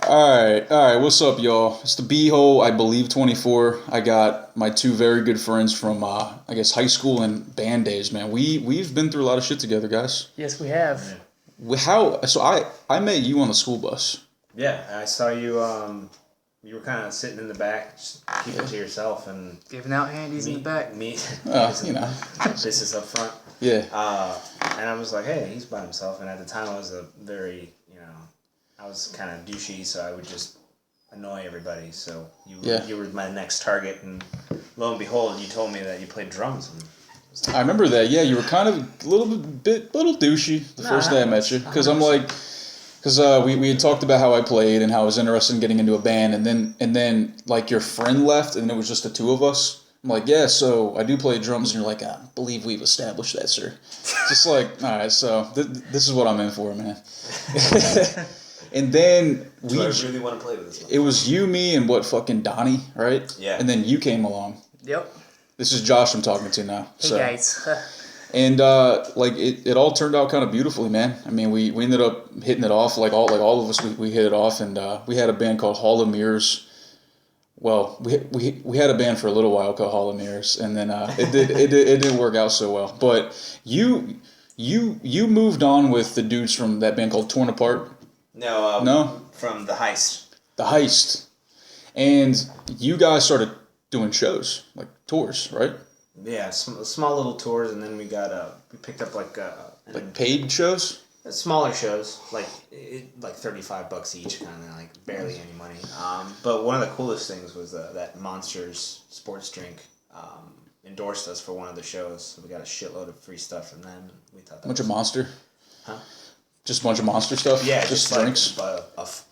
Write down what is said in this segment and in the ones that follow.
All right. What's up, y'all? It's the B-hole, I believe 24. I got my two very good friends from, I guess, high school and band days, man. We've been through a lot of shit together, guys. Yes, we have. So I met you on the school bus. Yeah, I saw you. You were kind of sitting in the back, just keeping it to yourself, and giving out handies in the back. This is up front. Yeah. And I was like, hey, he's by himself. And at the time, I was I was kind of douchey, so I would just annoy everybody. So you were my next target, and lo and behold, you told me that you played drums. And I remember that. Yeah, you were kind of a little douchey the first day I met you, because I'm like. Because we had talked about how I played and how I was interested in getting into a band, and then like your friend left and it was just the two of us. I'm like, yeah, so I do play drums, and you're like, I believe we've established that, sir. Just like, all right, so this is what I'm in for, man. And then I really want to play with this one. It was you, me, and fucking Donnie, right? Yeah. And then you came along. Yep. This is Josh I'm talking to now. Hey guys. And it all turned out kind of beautifully, man. I mean, we ended up hitting it off all of us. We hit it off, and we had a band called Hall of Mirrors. Well, we had a band for a little while called Hall of Mirrors, and then it didn't work out so well. But you moved on with the dudes from that band called Torn Apart. No. From the Heist. The Heist, and you guys started doing shows like tours, right? Yeah, small little tours, and then we picked up like paid shows. Smaller shows, like $35 each, kind of like barely any money. But one of the coolest things was that Monsters sports drink endorsed us for one of the shows. So we got a shitload of free stuff from them. We thought that bunch of Monster. Huh? Just a bunch of Monster stuff? Yeah, just drinks?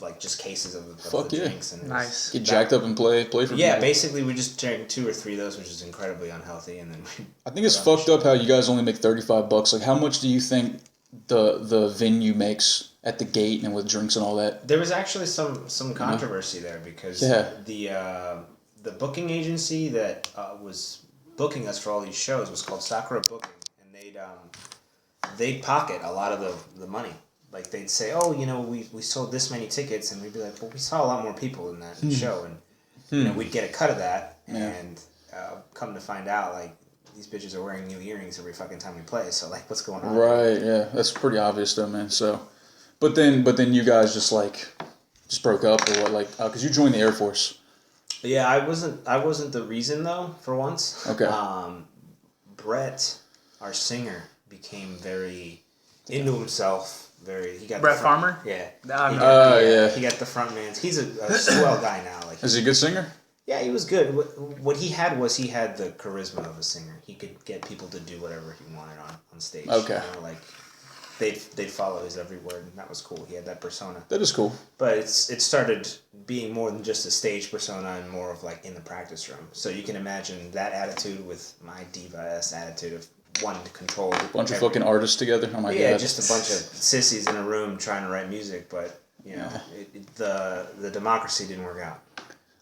Like just cases of Fuck the yeah. drinks. And nice. Get jacked up and play for people. Yeah, basically we just drank 2 or 3 of those, which is incredibly unhealthy. And then I think it's fucked up how you guys only make $35. Like, how much do you think the venue makes at the gate and with drinks and all that? There was actually some controversy there because the booking agency that was booking us for all these shows was called Sakura Booking, and they'd pocket a lot of the money. Like, they'd say, oh, we sold this many tickets, and we'd be like, well, we saw a lot more people in that show, and we'd get a cut of that, and come to find out, like, these bitches are wearing new earrings every fucking time we play, so, like, what's going on? Right, yeah, that's pretty obvious though, man, so, but then you guys just broke up, or what, like, because you joined the Air Force. Yeah, I wasn't the reason, though, for once. Okay. Brett, our singer, became very into himself. He got Brett Farmer? Yeah. Yeah. He got the front man. He's a swell guy now. Like, is he a good singer? Yeah, he was good. What he had the charisma of a singer. He could get people to do whatever he wanted on stage. Okay. Like they'd follow his every word, and that was cool. He had that persona. That is cool. But it started being more than just a stage persona and more of like in the practice room. So you can imagine that attitude with my diva-esque attitude of wanting to control a bunch of fucking artists together. Oh my god. Yeah, just a bunch of sissies in a room trying to write music, but the democracy didn't work out.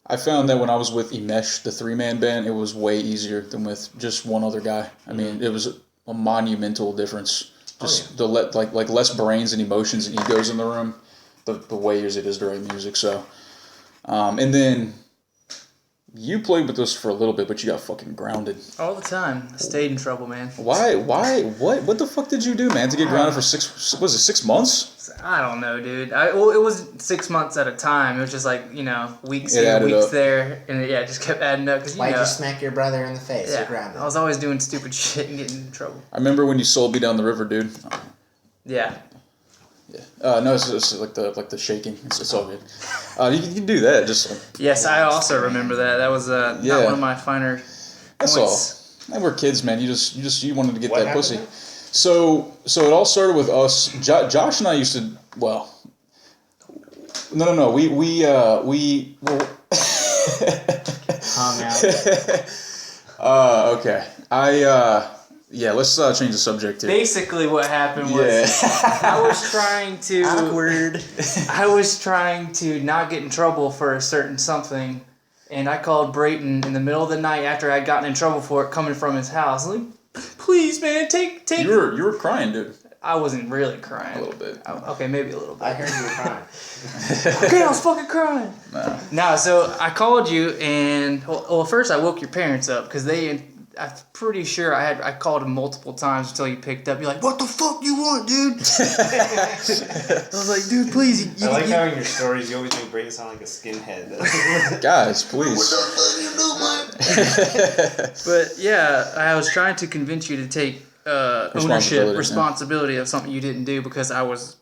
I found that when I was with Imesh, the 3-man band, it was way easier than with just one other guy. I mean, it was a monumental difference. Just like less brains and emotions and egos in the room. The way easier it is to write music. So, and then you played with us for a little bit, but you got fucking grounded. All the time. I stayed in trouble, man. Why? What the fuck did you do, man, to get grounded for 6 months? I don't know, dude. It was 6 months at a time. It was just like, weeks here, weeks there. And it just kept adding up. Why'd you smack your brother in the face? Yeah, you're grounded. I was always doing stupid shit and getting in trouble. I remember when you sold me down the river, dude. Yeah. Yeah. No, it's like the shaking. It's all good. You can do that. Just yes, I also remember that. That was not one of my finer That's points. all. And we're kids, man. You wanted to get that pussy. Then? So it all started with us. Josh and I used to. Well, no. We Hung out. Okay. Let's change the subject here. Basically, what happened was I was trying to awkward. I was trying to not get in trouble for a certain something, and I called Brayton in the middle of the night after I'd gotten in trouble for it coming from his house. Like, please, man, take. You were crying, dude. I wasn't really crying. A little bit. Okay, maybe a little bit. I heard you were crying. Okay, I was fucking crying. Nah. No, so I called you and well, first I woke your parents up because I'm pretty sure I called them multiple times until you picked up. You're like, what the fuck you want, dude? I was like, dude, please. I like how in your stories you always make Brady sound like a skinhead. Guys, please. What the fuck you do, man? But yeah, I was trying to convince you to take responsibility of something you didn't do because I was,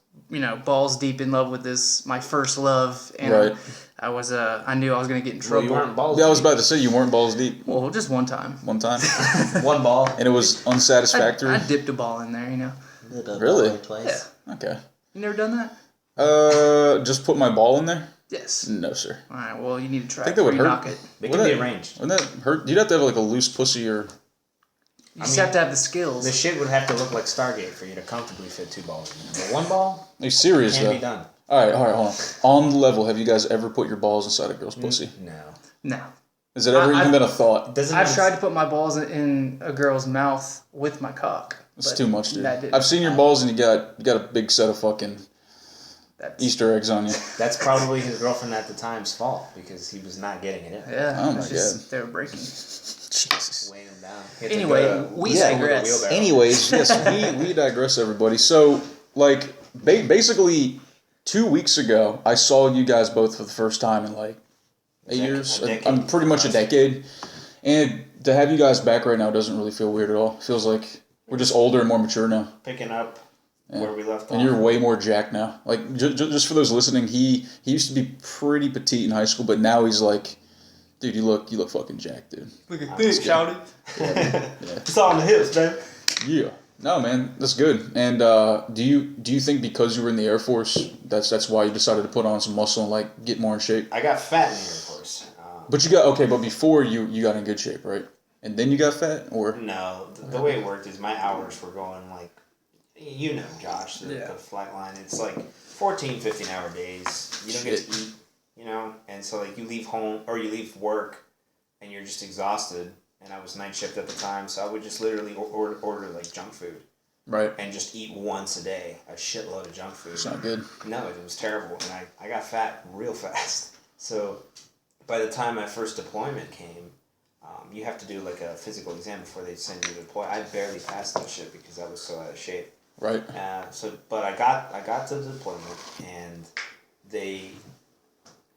balls deep in love with my first love, and right. I knew I was gonna get in trouble. Well, you weren't balls deep. I was about to say you weren't balls deep. Well, just one time. One time. One ball. And it was unsatisfactory. I dipped a ball in there, Really? Twice. Yeah. Okay. You never done that? Just put my ball in there? Yes. No, sir. All right. Well, you need to try. I think that would hurt. Knock it. It can be arranged. Wouldn't that hurt? You'd have to have like a loose pussy or. You just have to have the skills. The shit would have to look like Stargate for you to comfortably fit 2 balls in there. But 1 ball? Are you serious Can though? be done. All right, hold on. On the level, have you guys ever put your balls inside a girl's pussy? No. Has it ever even been a thought? I've tried to put my balls in a girl's mouth with my cock. It's too much, dude. That didn't I've seen your balls and you got a big set of fucking Easter eggs on you. That's probably his girlfriend at the time's fault because he was not getting it in. Yeah. Oh my god. They were breaking. Jesus. Weighing him down. Anyway, we digress. Anyways, yes, we digress, everybody. So, like, basically, 2 weeks ago, I saw you guys both for the first time in like 8 years. I'm pretty much a decade. And to have you guys back right now doesn't really feel weird at all. It feels like we're just older and more mature now. Picking up where we left off. And you're way more jacked now. Like, just for those listening, he used to be pretty petite in high school, but now he's like, dude, you look fucking jacked, dude. Look at this, shouty. Yeah. It's all on the hips, man. Yeah. No, man, that's good. And do you think because you were in the Air Force, that's why you decided to put on some muscle and like get more in shape? I got fat in the Air Force. But but before you got in good shape, right? And then you got fat, or no? The way it worked is my hours were going like, Josh, the flight line. It's like 14, 15-hour days. You don't get to eat, and so like you leave home or you leave work, and you're just exhausted. And I was night shift at the time, so I would just literally order like junk food. Right. And just eat once a day, a shitload of junk food. It's not good. No, it was terrible, and I got fat real fast. So by the time my first deployment came, you have to do like a physical exam before they send you to deploy. I barely passed that shit because I was so out of shape. Right. But I got to the deployment, and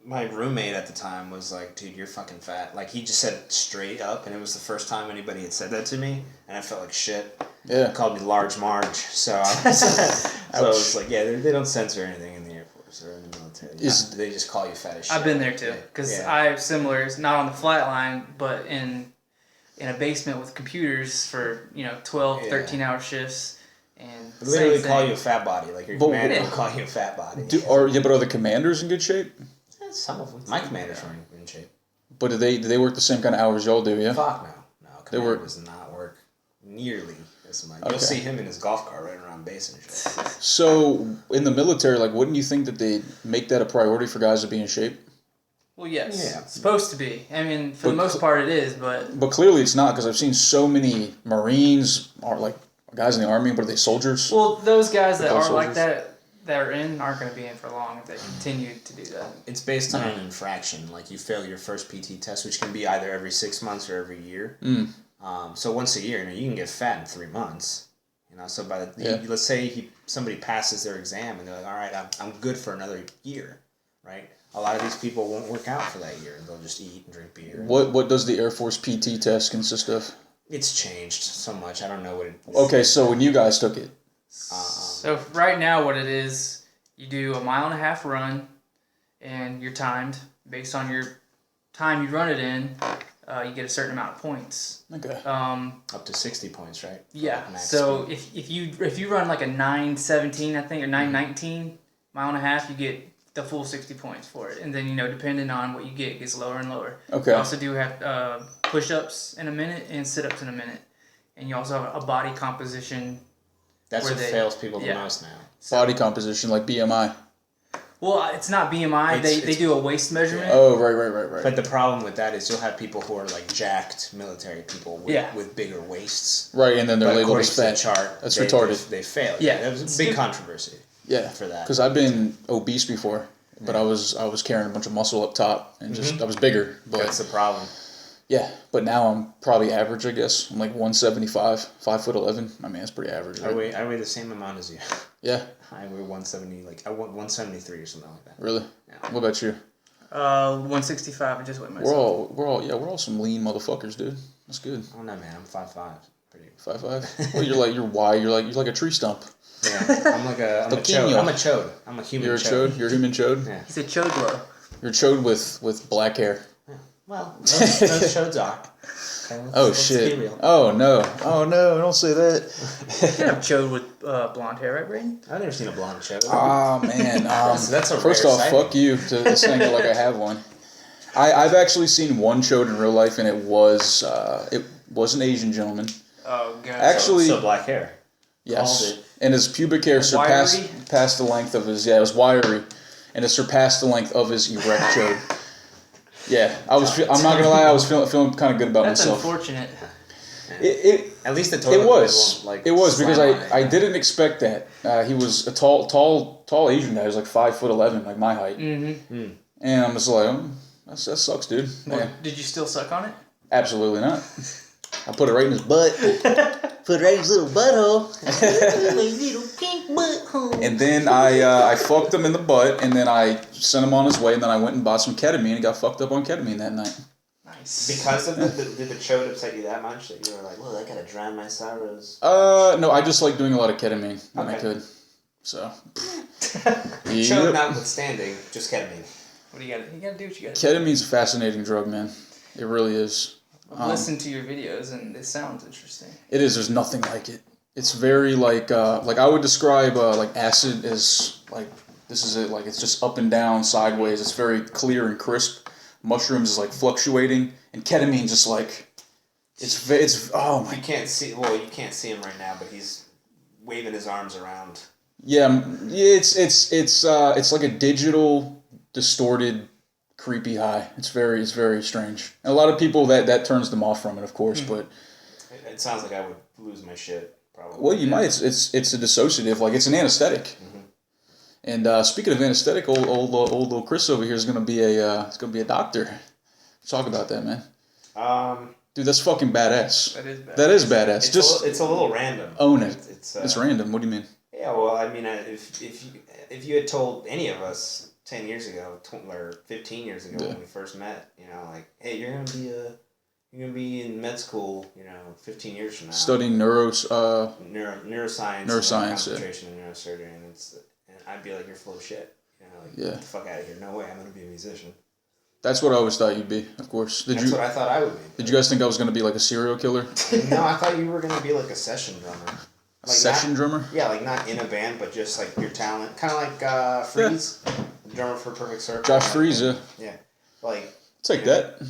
my roommate at the time was like, dude, you're fucking fat. Like, he just said it straight up, and it was the first time anybody had said that to me, and I felt like shit. Yeah. He called me Large Marge, so I was like, yeah, they don't censor anything in the Air Force or in the military. They just call you fat as shit. I've been there too, because I similar. It's not on the flight line, but in a basement with computers for 12, 13-hour shifts. And they literally call you a fat body. Like, your commander will call you a fat body. But are the commanders in good shape? Some of them. My commanders were in shape. But do they work the same kind of hours y'all do, yeah? Fuck no. Commander does not work nearly as much. You'll see him in his golf cart right around base and shit. So, in the military, like, wouldn't you think that they make that a priority for guys to be in shape? Well, yes. Yeah. It's supposed to be. I mean, for the most part it is, but... But clearly it's not, because I've seen so many Marines, or like, guys in the Army, but are they soldiers? Well, those guys that are like that aren't going to be in for long if they continue to do that. It's based on an infraction. Like, you fail your first PT test, which can be either every 6 months or every year. So once a year, you can get fat in 3 months. So by let's say somebody passes their exam and they're like, all right, I'm good for another year, right? A lot of these people won't work out for that year. They'll just eat and drink beer. What does the Air Force PT test consist of? It's changed so much. I don't know what it is. Okay, so when you guys took it. So right now what it is, you do a 1.5 mile run, and you're timed. Based on your time you run it in, you get a certain amount of points. Okay. Up to 60 points, right? Yeah. So if you run like a 9:17, I think, or 9:19 1.5 mile, you get the full 60 points for it. And then, depending on what you get, it gets lower and lower. Okay. You also do have push-ups in a minute and sit-ups in a minute. And you also have a body composition. That's what fails people the most now. Body composition, like BMI. Well, it's not BMI. They do a waist measurement. Oh, right. But the problem with that is you'll have people who are like jacked military people with bigger waists. Right, and then they're labeled as fat. Chart, That's retarded. They fail. Yeah, that was a big controversy. Yeah, for that. Because I've been obese before, but I was carrying a bunch of muscle up top and just I was bigger. But that's the problem. Yeah, but now I'm probably average, I guess. I'm like 175, 5'11". I mean, that's pretty average. Right? I weigh the same amount as you. Yeah. I weigh 170, like I want 173 or something like that. Really? Yeah. What about you? 165. I just weighed myself. We're all some lean motherfuckers, dude. That's good. I don't know, man. I'm 5'5". Pretty. 5'5". Well, you're wide. You're like a tree stump. Yeah, I'm a chode. I'm a chode. I'm a human. You're a chode. You're a human chode. Yeah. He's a chodlo. You're a chode with black hair. Yeah. Well, those shows are. Okay, let's shit. Oh no, don't say that. You have chode with blonde hair, right, Braden? I've never seen a blonde chode. Oh man. That's a first off, fuck you to saying it like I have one. I've actually seen one chode in real life, and it was an Asian gentleman. Oh god. Actually, so black hair. Yes, and his pubic hair surpassed the length of his. Yeah, it was wiry, and it surpassed the length of his erect chode. Yeah, I'm not gonna lie, I was feeling kind of good about myself. That's unfortunate. At least the toilet it was like it was because I didn't expect that. He was a tall Asian guy. He was like 5'11", like my height. Mm-hmm. And I'm just like, that sucks, dude. Well, did you still suck on it? Absolutely not. I put it right in his butt. Put it right in his little butthole. Little pink butthole. And then I fucked him in the butt, and then I sent him on his way, and then I went and bought some ketamine and got fucked up on ketamine that night. Nice. Because of did the chode upset you that much that you were like, well, I gotta drown my sorrows? No, I just like doing a lot of ketamine when I could. So. Chode notwithstanding, just ketamine. What do you gotta do what you gotta do. Ketamine's a fascinating drug, man. It really is. I've listened to your videos and it sounds interesting. It is. There's nothing like it. It's very like I would describe like acid as like this is it. Like it's just up and down, sideways. It's very clear and crisp. Mushrooms is like fluctuating, and ketamine just like it's oh my. You can't see him right now, but he's waving his arms around. Yeah. It's like a digital distorted. Creepy high. It's very strange. And a lot of people that turns them off from it, of course. But it sounds like I would lose my shit. Probably. Well, you might. It's a dissociative. Like it's an anesthetic. Mm-hmm. And speaking of anesthetic, old little Chris over here is gonna be a doctor. Let's talk about that, man. Dude, that's fucking badass. That is badass. It's a little random. Own it. It's random. What do you mean? Yeah. Well, I mean, if you had told any of us 10 years ago, or 15 years ago when we first met, like, hey, you're gonna be in med school, 15 years from now. Studying neuroscience. Concentration in neurosurgery, and I'd be like, you're full of shit. Get the fuck out of here. No way, I'm gonna be a musician. That's what I always thought you'd be, of course. That's what I thought I would be. Did you guys think I was gonna be like a serial killer? No, I thought you were gonna be like a session drummer. Drummer? Yeah, like not in a band, but just like your talent. Kind of like Freeze, the drummer for Perfect Circle. Josh Freeze, yeah. Yeah. Like. Take that.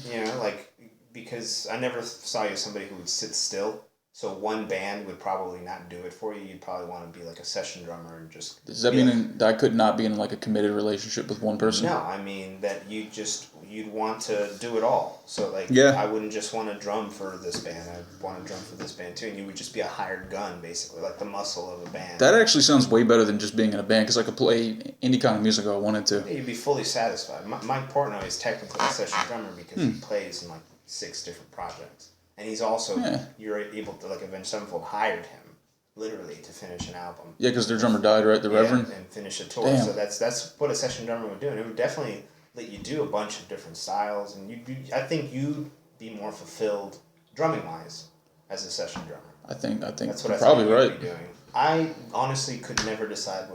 Because I never saw you as somebody who would sit still. So one band would probably not do it for you. You'd probably want to be like a session drummer and just... Does that mean that I could not be in like a committed relationship with one person? No, I mean that you'd want to do it all. So I wouldn't just want to drum for this band. I'd want to drum for this band too. And you would just be a hired gun, basically, like the muscle of a band. That actually sounds way better than just being in a band because I could play any kind of music I wanted to. Yeah, you'd be fully satisfied. Mike Portnoy is technically a session drummer because he plays in like 6 different projects. And he's also, you're able to, like, Avenged Sevenfold hired him, literally, to finish an album. Yeah, because their drummer died, right? The Reverend? And finish a tour. Damn. So that's what a session drummer would do. And it would definitely let you do a bunch of different styles. And I think you'd be more fulfilled, drumming-wise, as a session drummer. I think that's what you're probably right. You'd be doing. I honestly could never decide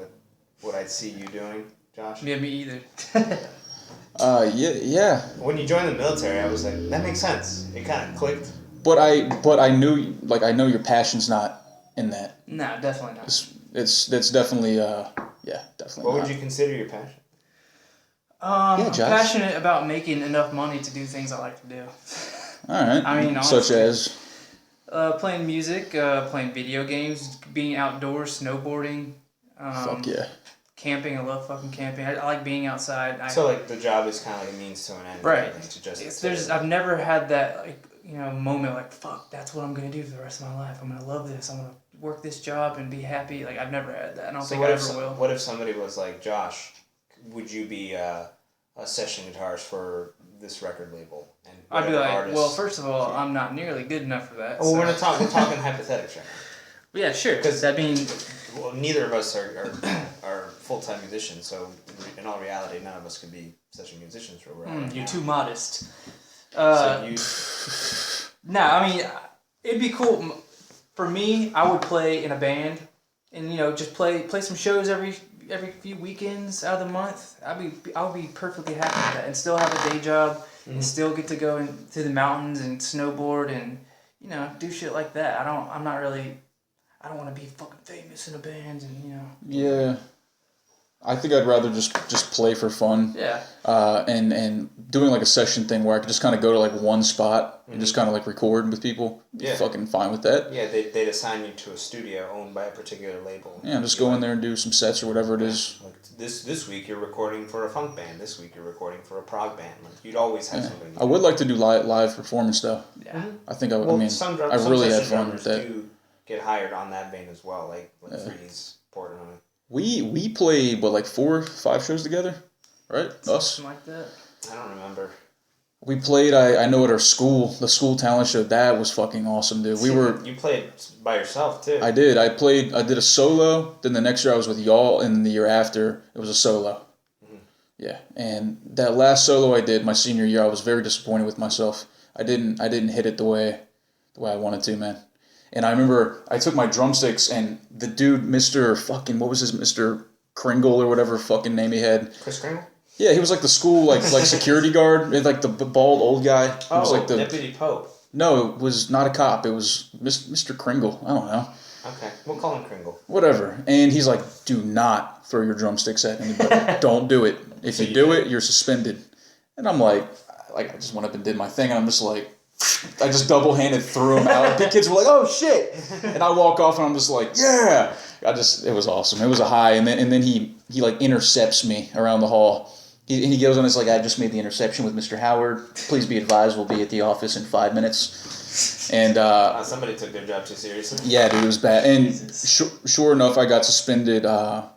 what I'd see you doing, Josh. Yeah, me either. Yeah. When you joined the military, I was like, that makes sense. It kind of clicked. But I knew, like, I know your passion's not in that. No, definitely not. It's definitely, definitely. What would you consider your passion? I'm passionate about making enough money to do things I like to do. All right. I mean, honestly, such as playing music, playing video games, being outdoors, snowboarding. Fuck yeah. camping. I love fucking camping. I like being outside. So like the job is kind of like a means to an end. Right. To just I've never had that like moment like fuck, that's what I'm gonna do for the rest of my life. I'm gonna love this. I'm gonna work this job and be happy. Like I've never had that. I don't think I ever will. What if somebody was like, Josh, would you be a session guitarist for this record label? And I'd be like, artists, well, first of all, I'm not nearly good enough for that. Well, we're talking hypothetics right now. Yeah, sure. Because that means neither of us are full-time musicians, so in all reality, none of us could be session musicians for you're too modest. So No, I mean, it'd be cool. For me, I would play in a band, and just play some shows every few weekends out of the month. I'll be perfectly happy with that, and still have a day job, and still get to go to the mountains and snowboard and do shit like that. I don't want to be fucking famous in a band, and Yeah, I think I'd rather just play for fun. Yeah. And doing like a session thing where I could just kind of go to like one spot and just kind of like record with people. Yeah. Fucking fine with that. Yeah, they'd assign you to a studio owned by a particular label. Yeah, just go in there and do some sets or whatever it is. Like this week you're recording for a funk band. This week you're recording for a prog band. Like you'd always have something. I would like to do live performance though. Yeah. I think I some really had fun with that. Do get hired on that vein as well, like Freeze, Portnoy. We played like 4 or 5 shows together, right? Something like that. I don't remember. We played. I know at our school, the school talent show. That was fucking awesome, dude. You played by yourself too. I did. I did a solo. Then the next year I was with y'all, and the year after it was a solo. Mm-hmm. Yeah, and that last solo I did my senior year, I was very disappointed with myself. I didn't hit it the way I wanted to, man. And I remember I took my drumsticks and the dude, Mr. Kringle or whatever fucking name he had. Chris Kringle? Yeah, he was like the school like security guard, like the bald old guy. He was like the Deputy Pope. No, it was not a cop. It was Mr. Kringle. I don't know. Okay, we'll call him Kringle. Whatever. And he's like, do not throw your drumsticks at anybody. Don't do it. If you do it, you're suspended. And I'm like I just went up and did my thing, and I'm just like, I just double-handed threw him out. The kids were like, oh, shit. And I walk off, and I'm just like, yeah. It was awesome. It was a high. And then he like intercepts me around the hall. He goes on, it's like, I just made the interception with Mr. Howard. Please be advised, we'll be at the office in 5 minutes. And somebody took their job too seriously. Yeah, dude, it was bad. And sure enough, I got suspended for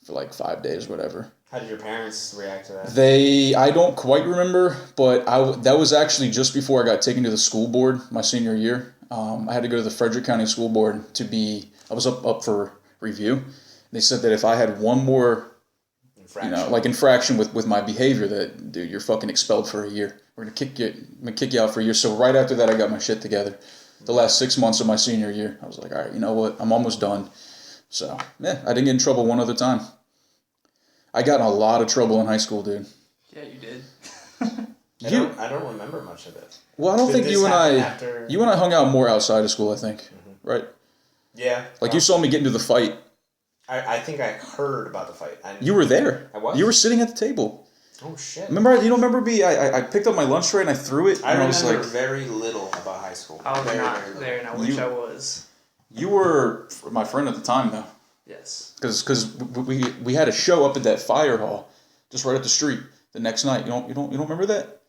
like 5 days, whatever. How did your parents react to that? I don't quite remember, but that was actually just before I got taken to the school board my senior year. I had to go to the Frederick County School Board I was up for review. They said that if I had one more infraction with my behavior, that dude, you're fucking expelled for a year. We're gonna kick you out for a year. So right after that, I got my shit together. The last 6 months of my senior year, I was like, all right, you know what? I'm almost done. So yeah, I didn't get in trouble one other time. I got in a lot of trouble in high school, dude. Yeah, you did. I don't remember much of it. Well, I don't think you and I hung out more outside of school, I think. Right? Yeah. Like you saw me get into the fight. I think I heard about the fight. You were there. I was? You were sitting at the table. Oh, shit. Remember me? I picked up my lunch tray and I threw it. I remember very little about high school. I was not there, and I wish I was. You were my friend at the time, though. Yes. Because we had a show up at that fire hall, just right up the street. The next night, you don't remember that?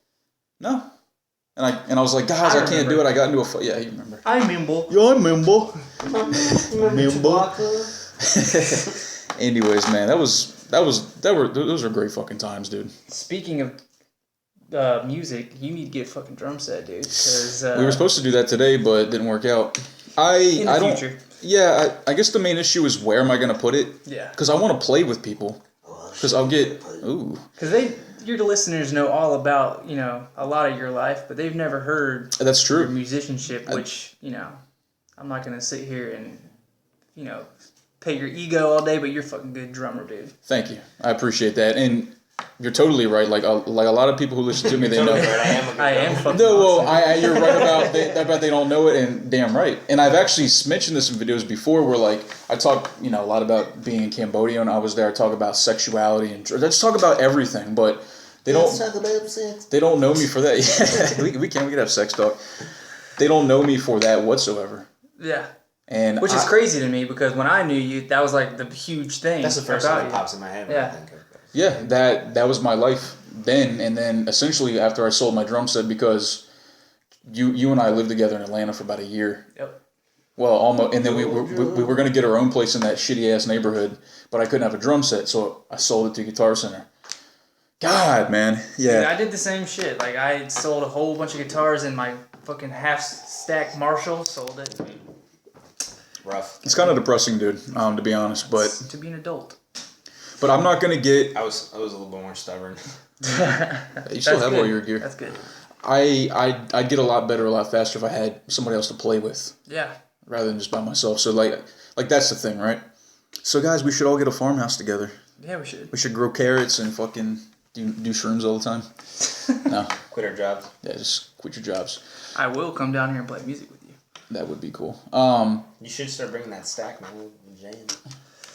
No. And I was like, guys, I can't do it. I got into a fight. Yeah, you remember. I remember. Yeah, I remember. Anyways, man, those were great fucking times, dude. Speaking of music, you need to get a fucking drum set, dude. Cause, we were supposed to do that today, but it didn't work out. In the future. Yeah, I guess the main issue is where am I going to put it? Yeah. Because I want to play with people. Because I'll get... Ooh. Because your listeners know all about, a lot of your life, but they've never heard... That's true. Your musicianship, which, I'm not going to sit here and, pay your ego all day, but you're a fucking good drummer, dude. Thank you. I appreciate that. And... You're totally right. Like a lot of people who listen to me, they know. Right. I am fucking No, well, awesome. you're right about they don't know it, and damn right. And I've actually mentioned this in videos before, where like I talk, a lot about being in Cambodia, and I was there. I talk about sexuality and let's talk about everything, but Let's talk about sex. They don't know me for that. Yeah, we can have sex talk. They don't know me for that whatsoever. Yeah. And which is crazy to me because when I knew you, that was like the huge thing. That's the first thing that pops in my head when I think of it. Yeah, that was my life then, and then essentially after I sold my drum set, because you and I lived together in Atlanta for about a year. Yep. Well, almost, and then we were going to get our own place in that shitty ass neighborhood, but I couldn't have a drum set, so I sold it to Guitar Center. God, man, yeah. Dude, I did the same shit. Like I sold a whole bunch of guitars and my fucking half stack Marshall sold it. Rough. It's kind of depressing, dude. To be honest, but to be an adult. But I'm not gonna get. I was a little bit more stubborn. You still have all your gear. That's good. I'd get a lot better, a lot faster if I had somebody else to play with. Yeah. Rather than just by myself. So like that's the thing, right? So guys, we should all get a farmhouse together. Yeah, we should. We should grow carrots and fucking do shrooms all the time. No. Quit our jobs. Yeah, just quit your jobs. I will come down here and play music with you. That would be cool. You should start bringing that stack, man.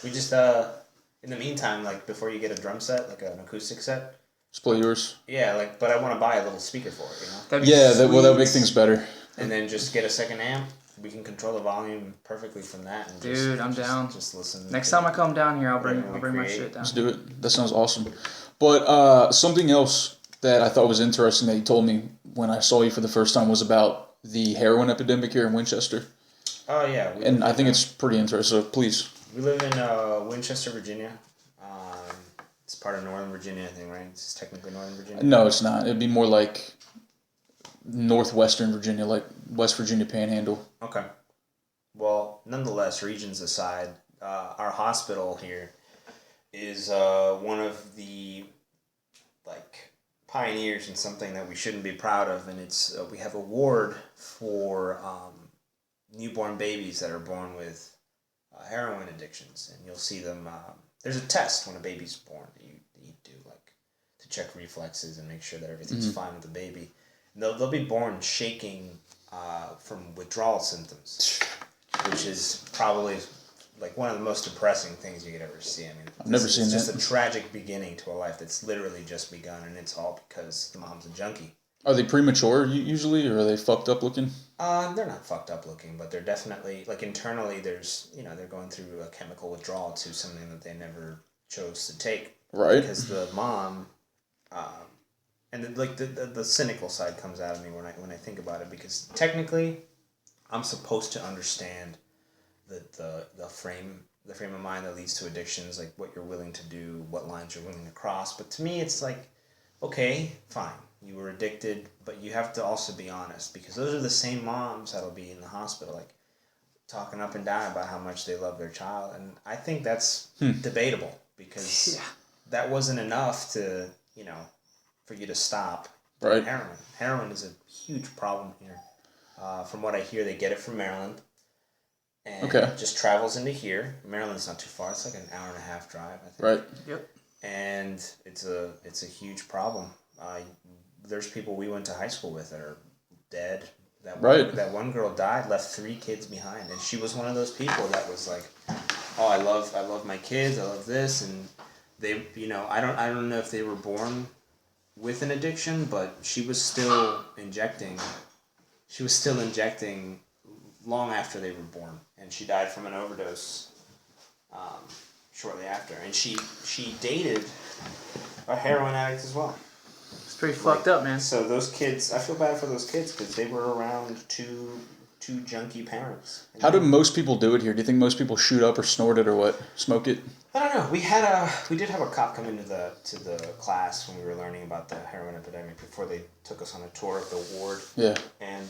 We just in the meantime, like before you get a drum set, like an acoustic set. Just play yours. Yeah, like, but I want to buy a little speaker for it, that would make things better. And then just get a second amp. We can control the volume perfectly from that. And dude, I'm down. Just listen. Next time I come down here, I'll bring my shit down. Let's do it. That sounds awesome. But something else that I thought was interesting that you told me when I saw you for the first time was about the heroin epidemic here in Winchester. Oh yeah. And I think it's pretty interesting. So please. We live in Winchester, Virginia. It's part of Northern Virginia, I think, right? It's technically Northern Virginia. No, it's not. It'd be more like northwestern Virginia, like West Virginia Panhandle. Okay. Well, nonetheless, regions aside, our hospital here is one of the pioneers in something that we shouldn't be proud of, and it's we have a ward for newborn babies that are born with heroin addictions, and you'll see them. There's a test when a baby's born that you do to check reflexes and make sure that everything's fine with the baby. And they'll be born shaking from withdrawal symptoms, which is probably one of the most depressing things you could ever see. I mean, I've never seen that. It's just a tragic beginning to a life that's literally just begun, and it's all because the mom's a junkie. Are they premature usually, or are they fucked up looking? They're not fucked up looking, but they're definitely internally. There's they're going through a chemical withdrawal to something that they never chose to take. Right. Because the mom, and the cynical side comes out of me when I think about it, because technically, I'm supposed to understand the frame of mind that leads to addictions, like what you're willing to do, what lines you're willing to cross. But to me, it's like, okay, fine. You were addicted, but you have to also be honest, because those are the same moms that'll be in the hospital, talking up and down about how much they love their child. And I think that's debatable, because that wasn't enough to, for you to stop heroin. Heroin is a huge problem here. From what I hear, they get it from Maryland, and it just travels into here. Maryland's not too far. It's like an hour and a half drive, I think. Right. Yep. And it's a huge problem. There's people we went to high school with that are dead. That one girl died, left 3 kids behind, and she was one of those people that was like, "Oh, I love my kids. I love this." And they, I don't know if they were born with an addiction, but she was still injecting. She was still injecting long after they were born, and she died from an overdose shortly after. And she dated a heroin addict as well. Pretty fucked up, man. So those kids, I feel bad for those kids because they were around two junkie parents. How do most people do it here? Do you think most people shoot up or snort it or what? Smoke it? I don't know. We did have a cop come into the class when we were learning about the heroin epidemic before they took us on a tour of the ward. Yeah. And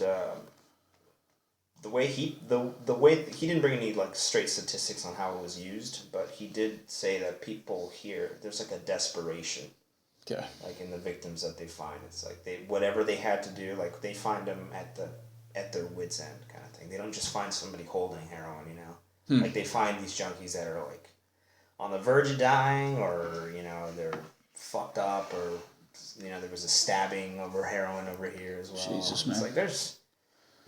the way he didn't bring any straight statistics on how it was used, but he did say that people here, there's a desperation. Okay. In the victims that they find, it's whatever they had to do, they find them at their wits' end kind of thing. They don't just find somebody holding heroin, they find these junkies that are on the verge of dying, or they're fucked up, or there was a stabbing over heroin over here as well. Jesus, man. It's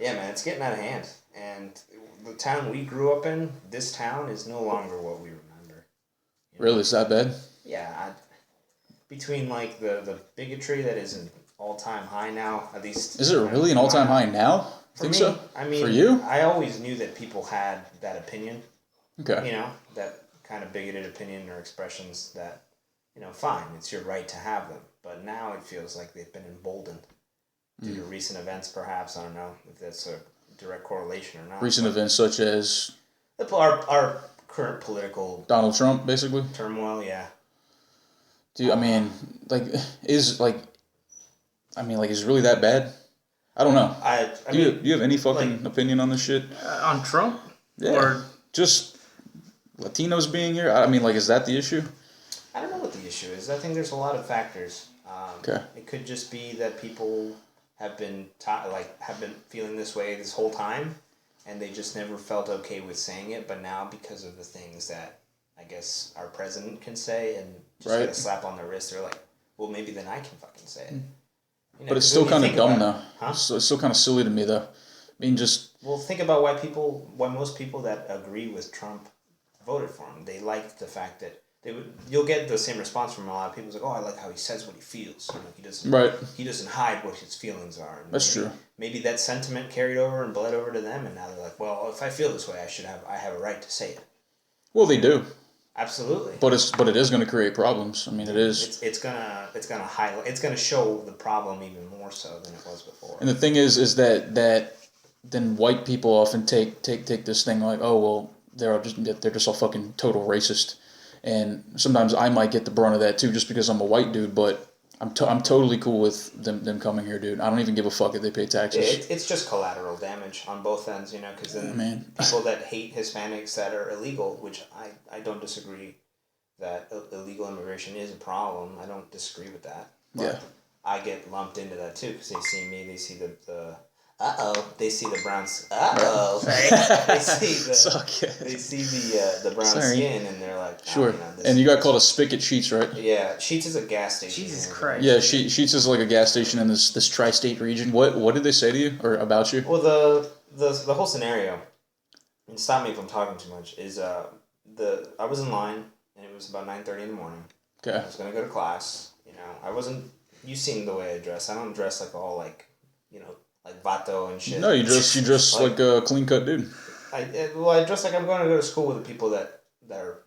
man, it's getting out of hand. And the town we grew up in, this town is no longer what we remember. Really, is that bad? Yeah. Between the bigotry that is all-time high now. At least is it really an all-time high now? For Think me, so? I mean, for you? I always knew that people had that opinion. Okay. You know, that kind of bigoted opinion or expressions that, fine, it's your right to have them. But now it feels like they've been emboldened due to recent events, perhaps. I don't know if that's a direct correlation or not. Recent events such as our current political Donald Trump, basically. turmoil. Yeah. Do you, I mean, is it really that bad? I don't know. Do you have any fucking opinion on this shit? On Trump? Yeah. Or just Latinos being here? I mean, is that the issue? I don't know what the issue is. I think there's a lot of factors. Okay. It could just be that people have been have been feeling this way this whole time, and they just never felt okay with saying it. But now, because of the things that I guess our president can say and just get a slap on the wrist, they're like, well, maybe then I can fucking say it. But it's still kind of dumb, though. Huh? So it's still kind of silly to me, though. I mean, Well, think about why most people that agree with Trump voted for him. They liked the fact that you'll get the same response from a lot of people. It's like, oh, I like how he says what he feels. He doesn't hide what his feelings are. And that's true. Maybe that sentiment carried over and bled over to them, and now they're like, well, if I feel this way, I have a right to say it. Well, they do. Absolutely. But it is going to create problems. I mean, it is. It's gonna show the problem even more so than it was before. And the thing is that then white people often take this thing like, oh well, they're just all fucking total racist, and sometimes I might get the brunt of that too, just because I'm a white dude. But I'm totally cool with them coming here, dude. I don't even give a fuck if they pay taxes. Yeah, it's just collateral damage on both ends, because then people that hate Hispanics that are illegal, which I don't disagree that illegal immigration is a problem. I don't disagree with that. But yeah. I get lumped into that too because they see me, they see the Browns. They see the brown skin, and they're like, sure. And you got called a spigot Sheetz, right? Yeah, Sheetz is a gas station. Jesus Christ. Yeah, Sheetz is like a gas station in this tri-state region. What did they say to you or about you? Well, the whole scenario, and stop me if I'm talking too much, is I was in line and it was about 9:30 in the morning. Okay. I was gonna go to class. I wasn't. You seen the way I dress? I don't dress like all like vato and shit. No, you dress like a clean cut dude. I dress like I'm going to go to school with the people that are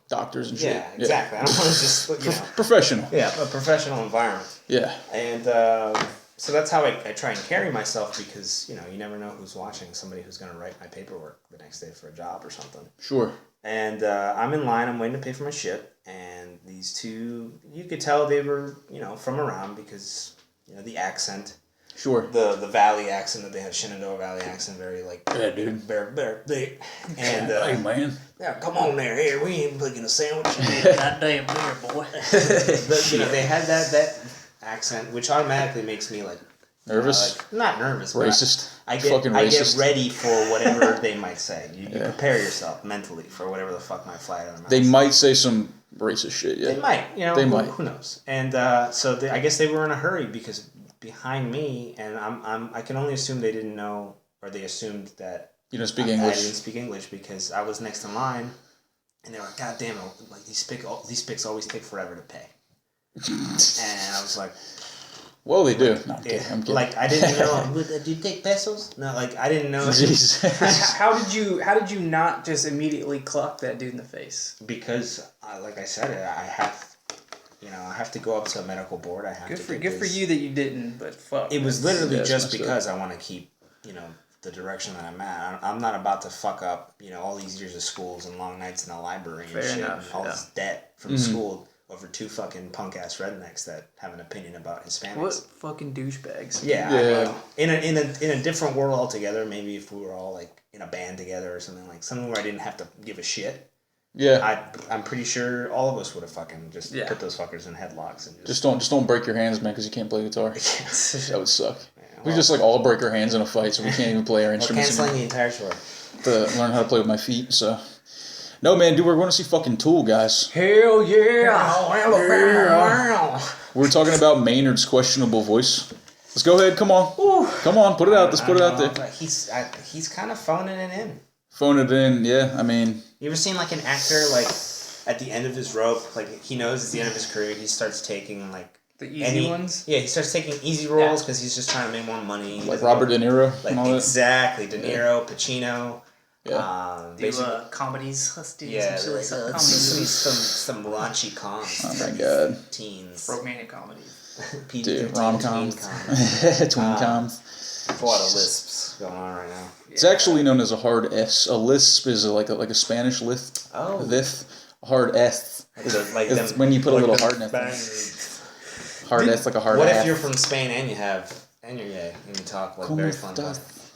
doctors and shit. Yeah, exactly. I don't want to just professional. Yeah, a professional environment. Yeah. And so that's how I try and carry myself because you never know who's watching. Somebody who's going to write my paperwork the next day for a job or something. Sure. And I'm in line. I'm waiting to pay for my shit. And these two, you could tell they were from around because the accent. Sure. The Valley accent that they had, Shenandoah Valley accent, very yeah, dude. Bear, big. And hey, man. Yeah, come on there. Here, we ain't picking a sandwich. Goddamn beer, boy. They had that accent, which automatically makes me like nervous. Not nervous. Racist. I get ready for whatever they might say. You prepare yourself mentally for whatever the fuck might fly out of their mouth. They might say some racist shit. Yeah. They might. They might. Who knows? And so I guess they were in a hurry because behind me, and I can only assume they didn't know, or they assumed that you don't speak English. I didn't speak English because I was next in line, and they were like, "God damn it! Like these pics always take forever to pay." And I was like, "Well, they do." No, I'm kidding. Like I didn't know. Do you take pesos? No, like I didn't know. Jesus. How did you not just immediately clock that dude in the face? Because, like I said, I have to go up to a medical board. Good for you that you didn't, but fuck. It was literally just because I want to keep, the direction that I'm at. I'm not about to fuck up, all these years of schools and long nights in the library and shit, and all this debt from school over two fucking punk ass rednecks that have an opinion about Hispanics. What fucking douchebags? Yeah. In a different world altogether. Maybe if we were all like in a band together or something where I didn't have to give a shit. Yeah, I'm pretty sure all of us would have fucking just put those fuckers in headlocks and just don't break your hands, man, because you can't play guitar. That would suck. Yeah, we just all break our hands in a fight, so we can't even play our instruments. Canceling the entire tour. To learn how to play with my feet. So, no, man, dude, we're going to see fucking Tool, guys. Hell yeah! We were talking about Maynard's questionable voice. Let's go ahead. Come on, come on, put it out. Let's put it out there. He's kind of phoning it in. Phone it in, yeah. I mean, you ever seen like an actor like at the end of his rope, like he knows it's the end of his career, he starts taking like The easy ones? Yeah, he starts taking easy roles because he's just trying to make more money. Like Robert De Niro? Like, exactly. De Niro, Pacino. Yeah. Do comedies. Let's do some comedies. Some raunchy cons. Oh my god. Teens. Romantic comedies. Dude, rom-coms. Tween coms. A lot of lisps going on right now. It's actually known as a hard S. A lisp is like a Spanish lisp. Oh. This. A hard S. Like it's when you put a little hard in it. Hard S, like a hard What F. if you're from Spain and you're gay and you talk like very fun?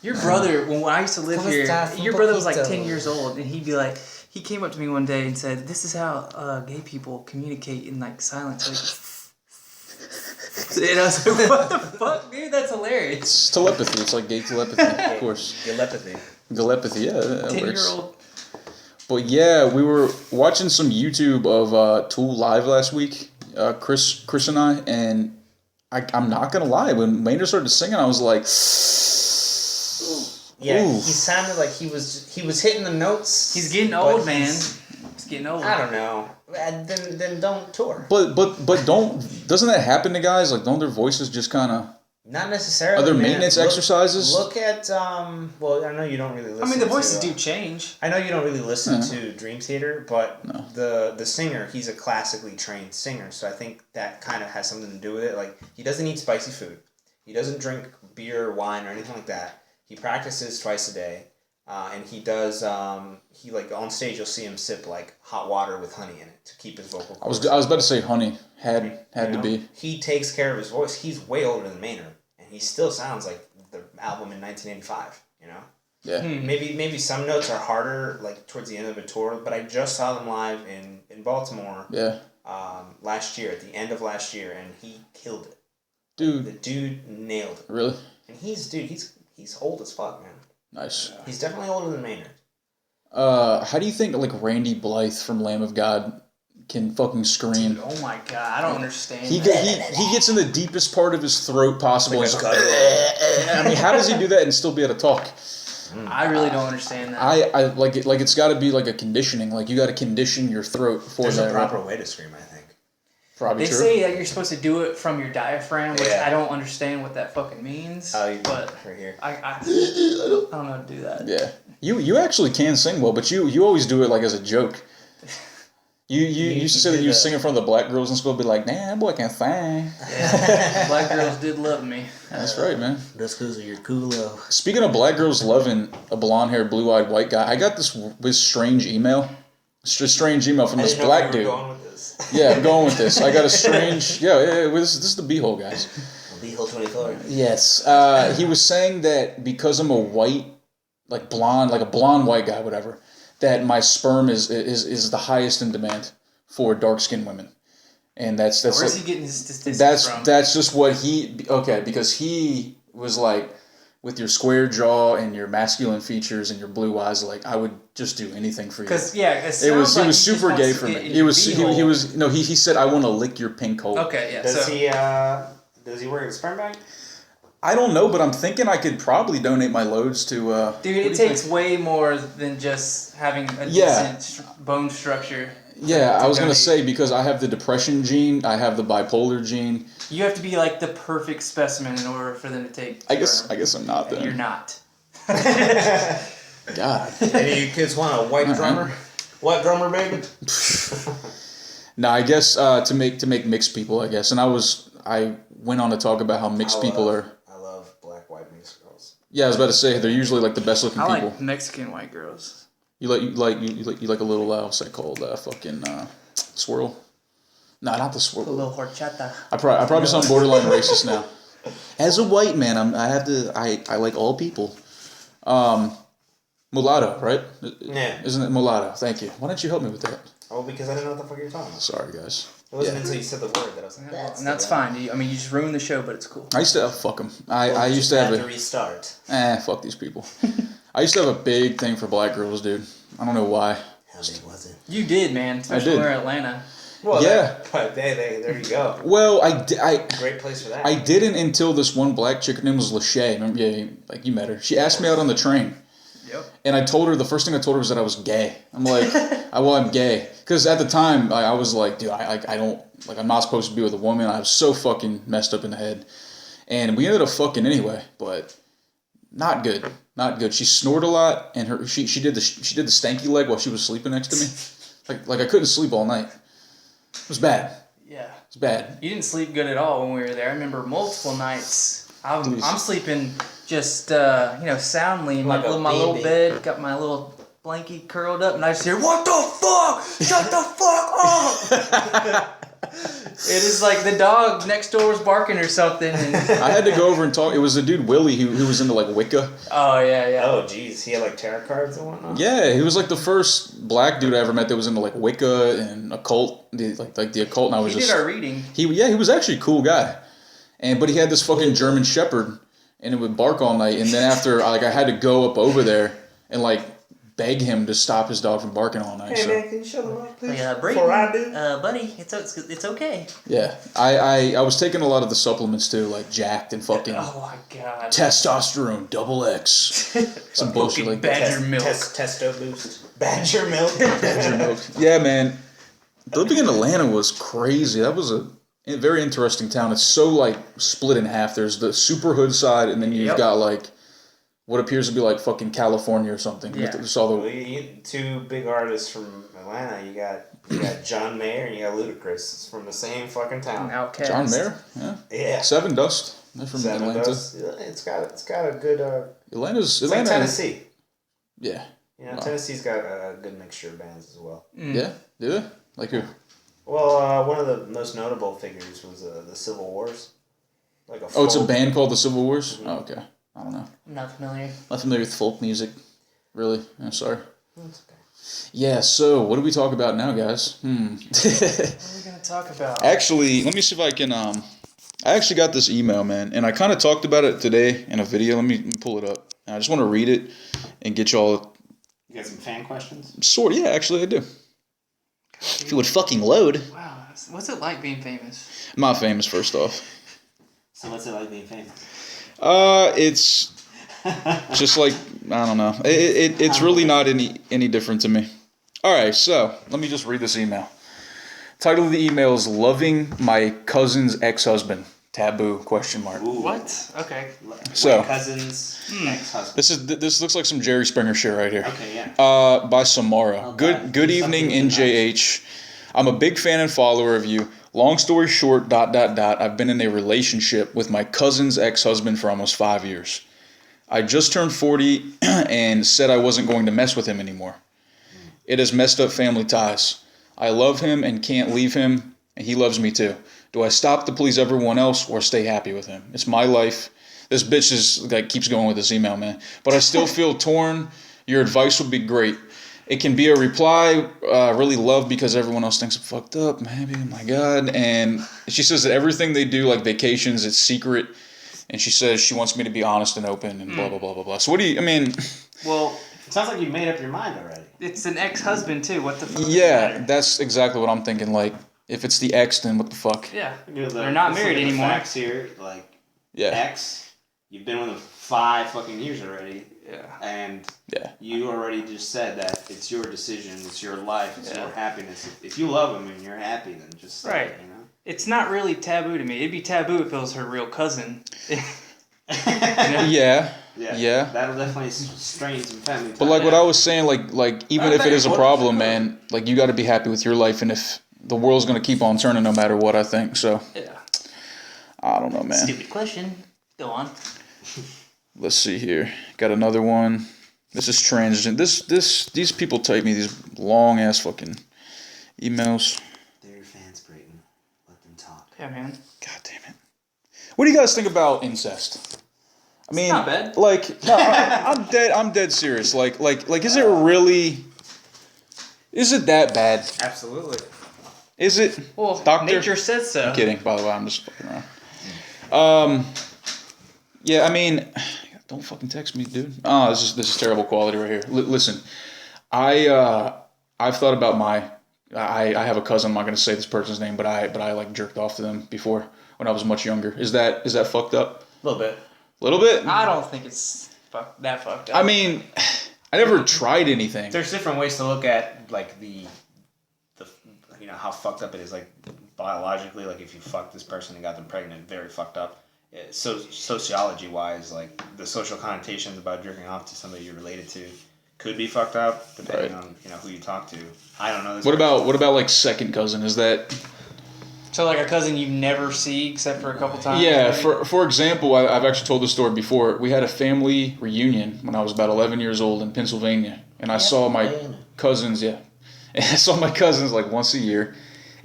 Your brother, when I used to live here, your brother was like 10 years old, and he'd be like, he came up to me one day and said, "This is how gay people communicate in like silence." Like, and I was like, "What the fuck, dude? That's hilarious." It's telepathy. It's like gay telepathy, of course. Telepathy. Telepathy, yeah, that 10-year-old. But yeah, we were watching some YouTube of Tool live last week, Chris and I, and I'm not gonna lie, when Maynard started singing, I was like, yeah, he sounded like he was hitting the notes. He's getting old, man. He's getting old. I don't know. Then don't tour. But doesn't that happen to guys? Like, don't their voices just kind of... Not necessarily. Are there maintenance exercises? Look at, well, I know you don't really listen to... I mean, the voices do change. I know you don't really listen to Dream Theater, but the singer, he's a classically trained singer, so I think that kind of has something to do with it. Like, he doesn't eat spicy food. He doesn't drink beer or wine or anything like that. He practices twice a day, and he does, he, like, on stage, you'll see him sip, like, hot water with honey in it to keep his vocal cords. I was about to say honey. Had to be. He takes care of his voice. He's way older than Maynard. He still sounds like the album in 1985, you know? Yeah. Maybe some notes are harder, like, towards the end of a tour, but I just saw them live in Baltimore last year, at the end of last year, and he killed it. Dude. The dude nailed it. Really? And he's old as fuck, man. Nice. He's definitely older than Maynard. How do you think, like, Randy Blythe from Lamb of God can fucking scream? Dude, oh my god, I don't understand. He gets in the deepest part of his throat possible. Like I mean, how does he do that and still be able to talk? I really don't understand that. I like it. Like, it's got to be like a conditioning. Like, you got to condition your throat for that. There's a proper way to scream, I think. Probably they true. say that you're supposed to do it from your diaphragm, which I don't understand what that fucking means. But right here. I don't know how to do that. Yeah, you actually can sing well, but you always do it like as a joke. You used to say that you sing in front of the black girls in school, be like, "Nah, that boy can sing." Yeah. Black girls did love me. That's right, man. That's because of your culo. Speaking of black girls loving a blonde-haired, blue-eyed white guy, I got this strange email. Strange email from this black dude. Going with this. Yeah, I'm going with this. I got a strange... Yeah, this is the B-hole, guys. B-hole 24. Yes. He was saying that because I'm a white, like blonde, like a blonde white guy, whatever, that my sperm is the highest in demand for dark-skinned women. And that's where's he getting his statistics from? That's just what because he was like, with your square jaw and your masculine features and your blue eyes, like, I would just do anything for you. Because he was super gay for me. He said, I want to lick your pink hole. Okay, yeah. Does he wear a sperm bag? I don't know, but I'm thinking I could probably donate my loads to... Dude, it takes way more than just having a decent bone structure. Yeah, I was going to say, because I have the depression gene, I have the bipolar gene. You have to be like the perfect specimen in order for them to take I guess I'm not then. You're not. God. Any of you kids want a white drummer? Right. White drummer, baby? No, I guess to make mixed people, I guess. And I went on to talk about how mixed people are. I love black, white mixed girls. Yeah, I was about to say, they're usually like the best looking people. I like Mexican white girls. You like a little what's that called? Fucking swirl. No, not the swirl. A little horchata. I probably sound borderline racist now. As a white man, I like all people. Mulatto, right? Yeah. Isn't it mulatto? Thank you. Why don't you help me with that? Oh, because I didn't know what the fuck you're talking about. Sorry, guys. It wasn't until you said the word that I was like, that's fine. You just ruined the show, but it's cool. I used to fuck them. I used to have to restart. Fuck these people. I used to have a big thing for black girls, dude. I don't know why. How big was it? You did, man. Especially when we were in Atlanta. Well, yeah. There you go. Well, great place for that. I didn't until this one black chick. Her name was Lachey. Remember, you met her. She asked me out on the train. Yep. And I told her, the first thing I told her was that I was gay. I'm like, I'm gay. Because at the time, I was like, dude, I don't, like, I'm not supposed to be with a woman. I was so fucking messed up in the head. And we ended up fucking anyway, but not good. Not good. She snored a lot, and she did the stanky leg while she was sleeping next to me. Like I couldn't sleep all night. It was bad. Yeah. It was bad. You didn't sleep good at all when we were there. I remember multiple nights. I'm sleeping just soundly in Like my a little baby. bed, got my little blankie curled up, and I just hear, "What the fuck? Shut the fuck up!" It is like the dog next door was barking or something. And I had to go over and talk. It was the dude Willie who was into like Wicca. oh yeah. Oh, jeez. He had like tarot cards and whatnot? Yeah, he was like the first black dude I ever met that was into like Wicca and occult, like the occult. And I was He did our reading. He was actually a cool guy, but he had this fucking German Shepherd, and it would bark all night. And then after I had to go up over there and like beg him to stop his dog from barking all night. Hey, so. man, can you shut him up, please? Before I do? buddy, it's okay. Yeah, I was taking a lot of the supplements too, like Jacked and fucking Oh my god. testosterone XX, some bullshit like that. Badger milk. Testo boost. Badger milk. Badger milk. Yeah, man. Living in Atlanta was crazy. That was a very interesting town. It's so like split in half. There's the super hood side, and then you've got like what appears to be like fucking California or something. Yeah. Just all the Well, two big artists from Atlanta. You got John Mayer and you got Ludacris. It's from the same fucking town. Outcast. John Mayer. Yeah. Yeah. Seven Dust. They're from Seven Atlanta. Dust. It's got a good. Atlanta's It's like Tennessee. Yeah. You know, Tennessee's got a good mixture of bands as well. Yeah. Do they? Like who? Well, one of the most notable figures was the Civil Wars. Like Oh, it's a band called the Civil Wars? Mm-hmm. Oh, okay. I don't know. I'm not familiar. Not familiar with folk music. Really? I'm sorry. That's okay. Yeah, so what do we talk about now, guys? What are we gonna talk about? Actually, let me see if I can, I actually got this email, man, and I kind of talked about it today in a video. Let me pull it up. And I just want to read it and get y'all... You got some fan questions? Yeah, actually I do. If it would fucking load. Wow, what's it like being famous? I'm not famous, first off. So what's it like being famous? It's just like, I don't know. It's really not any different to me. All right, so let me just read this email. Title of the email is "Loving My Cousin's Ex-Husband." Taboo ? Ooh. What? Okay. So My cousin's ex-husband. this looks like some Jerry Springer shit right here. Okay, yeah. By Samara. Okay. Good evening, NJH. I'm a big fan and follower of you. Long story short, ... I've been in a relationship with my cousin's ex-husband for almost 5 years. I just turned 40 and said I wasn't going to mess with him anymore. It has messed up family ties. I love him and can't leave him, and he loves me too. Do I stop to please everyone else or stay happy with him? It's my life. This bitch is like keeps going with this email, man. But I still feel torn. Your advice would be great. It can be a reply, really love because everyone else thinks I'm fucked up, maybe, oh my God. And she says that everything they do, like vacations, it's secret. And she says she wants me to be honest and open and blah, blah, blah, blah, blah. So Well, It sounds like you made up your mind already. it's an ex-husband too. What the fuck? yeah, that's exactly what I'm thinking. Like, if it's the ex, then what the fuck? Yeah. They're not married anymore. Facts here, like Yeah. ex, you've been with him 5 fucking years already. Yeah. And Yeah. you already just said that it's your decision, it's your life, it's Yeah. your happiness. If you love him and you're happy, then just stay, Right. you know? It's not really taboo to me. It'd be taboo if it was her real cousin. Yeah. Yeah. That'll definitely strain some family time. But like what I was saying, like even if it is a problem, man, like you got to be happy with your life, and if the world's gonna keep on turning no matter what, I think so. Yeah. I don't know, man. Stupid question. Go on. Let's see here. Got another one. This is transgender. These people type me these long ass fucking emails. They're your fans, Brayton. Let them talk. Yeah, man. God damn it. What do you guys think about incest? I mean, not bad. Like, no, I'm dead serious. Like, is it really? Is it that bad? Absolutely. Is it? Well, Doctor? nature says so. I'm kidding. By the way, I'm just fucking around. Yeah, I mean, don't fucking text me, dude. Oh, this is terrible quality right here. Listen, I've thought about I have a cousin. I'm not gonna say this person's name, but I like jerked off to them before when I was much younger. Is that fucked up? A little bit. A little bit. I don't think it's that fucked up. I mean, I never tried anything. There's different ways to look at like the you know how fucked up it is, like biologically, like if you fuck this person and got them pregnant, very fucked up. So sociology wise, like the social connotations about jerking off to somebody you're related to could be fucked up depending on who you talk to. I don't know. What about like second cousin? Is that so like a cousin you never see except for a couple times? Yeah. For example, I've actually told this story before. We had a family reunion when I was about 11 years old in Pennsylvania, and I saw my cousins. Yeah, and I saw my cousins like once a year,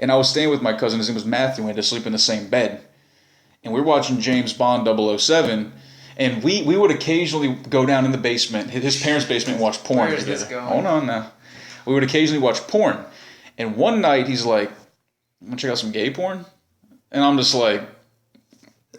and I was staying with my cousin. His name was Matthew. We had to sleep in the same bed, and we were watching James Bond 007. And we would occasionally go down in the basement, his parents' basement, and watch porn. Where is this going? Hold on now. We would occasionally watch porn. And one night he's like, "I'm gonna check out some gay porn?" And I'm like,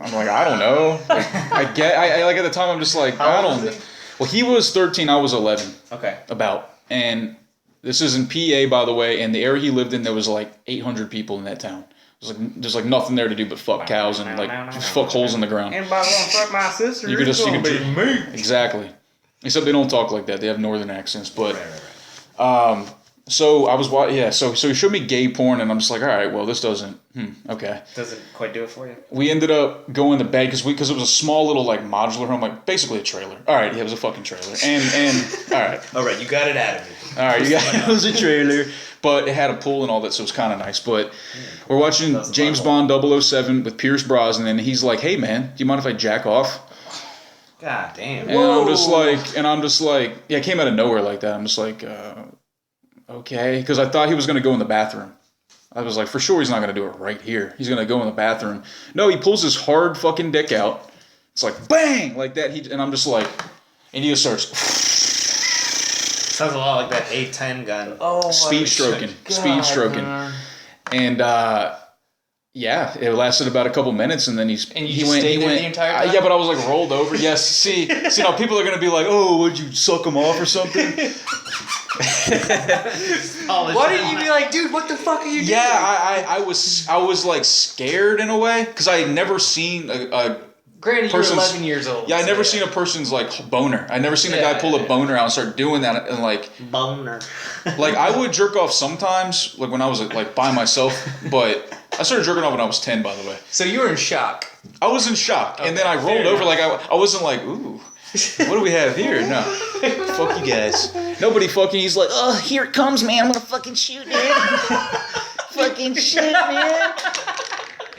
I don't know. Like, I like at the time I'm just like, I don't know. Well, he was 13, I was 11. Okay. About. And this is in PA, by the way, and the area he lived in, there was like 800 people in that town. There's like nothing there to do but fuck cows and like just fuck holes in the ground. Anybody want to fuck my sister? You can be me. Exactly. Except they don't talk like that. They have northern accents. But so I was so he showed me gay porn and I'm just like, all right, well this doesn't okay. Doesn't quite do it for you. We ended up going to bed because it was a small little like modular home, like basically a trailer. All right, yeah, it was a fucking trailer. And all right, you got it out of me. All right, it was a trailer, but it had a pool and all that, so it was kind of nice. But we're watching James Bond 007 with Pierce Brosnan, and he's like, "Hey man, do you mind if I jack off?" God damn. And I'm just like, yeah, it came out of nowhere like that. I'm just like, okay, because I thought he was gonna go in the bathroom. I was like, for sure he's not gonna do it right here. He's gonna go in the bathroom. No, he pulls his hard fucking dick out. It's like bang, like that. And I'm just like, and he just starts. Sounds a lot like that A10 gun. Oh, speed stroking. And yeah, it lasted about a couple minutes, and then he went the entire time? Yeah, but I was like rolled over. Yes, see now people are gonna be like, oh, would you suck him off or something? Why didn't you be like, dude, what the fuck are you doing? Yeah, I was like scared in a way because I had never seen a Granted, you're 11 years old. Yeah, I never seen a person's like boner. I never seen a guy pull a boner out and start doing that and like boner. Like I would jerk off sometimes, like when I was like by myself, but I started jerking off when I was 10, by the way. So you were in shock. I was in shock, and then I rolled over like I wasn't like, ooh, what do we have here? No, fuck you guys. Nobody fucking. He's like, oh, here it comes, man. I'm gonna fucking shoot, dude. Fucking shit, man.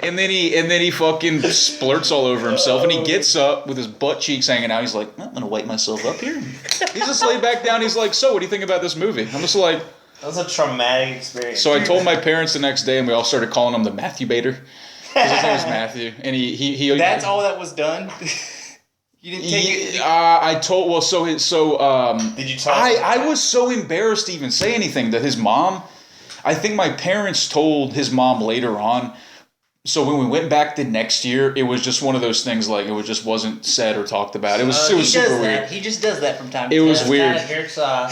And then he fucking splurts all over himself, and he gets up with his butt cheeks hanging out. He's like, I'm gonna wipe myself up here. He's just laid back down. He's like, so what do you think about this movie? I'm just like, that was a traumatic experience. So I told my parents the next day, and we all started calling him the Matthew Baiter. Because his name was Matthew, and he. That's all that was done. You didn't take it. Did you tell? I was so embarrassed to even say anything that his mom. I think my parents told his mom later on. So when we went back the next year, it was just one of those things like it just wasn't said or talked about. It was super weird. He just does that from time to time. It was time. weird.